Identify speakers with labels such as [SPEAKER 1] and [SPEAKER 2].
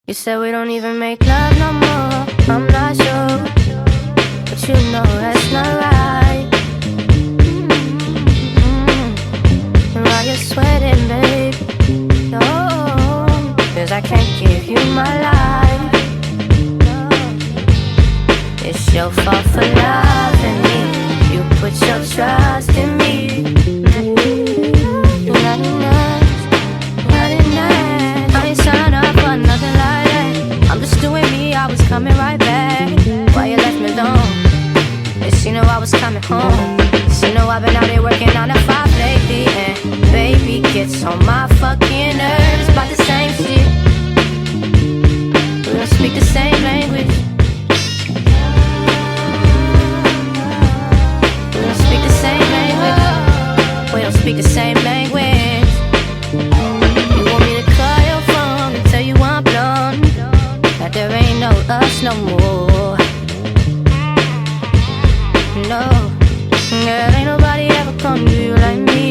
[SPEAKER 1] You said we don't even make love no more. I'm not sure, but you know that's not right. And while you're sweating, babe, oh, 'cause I can't give you my life. It's your fault for loving me. You put your trust in me. I ain't signed up for nothing like that. I'm just doing me, I was coming right back. Why you left me alone? Yes, you know I was coming home. Yes, you know I've been out here working on the 5 lately. And baby gets on my fucking nerves about the same shit. We don't speak the same language. We don't speak the same language. We don't speak the same language. You want me to call your phone and tell you I'm blown, that there ain't no us no more. No, girl, ain't nobody ever gonna do you like me.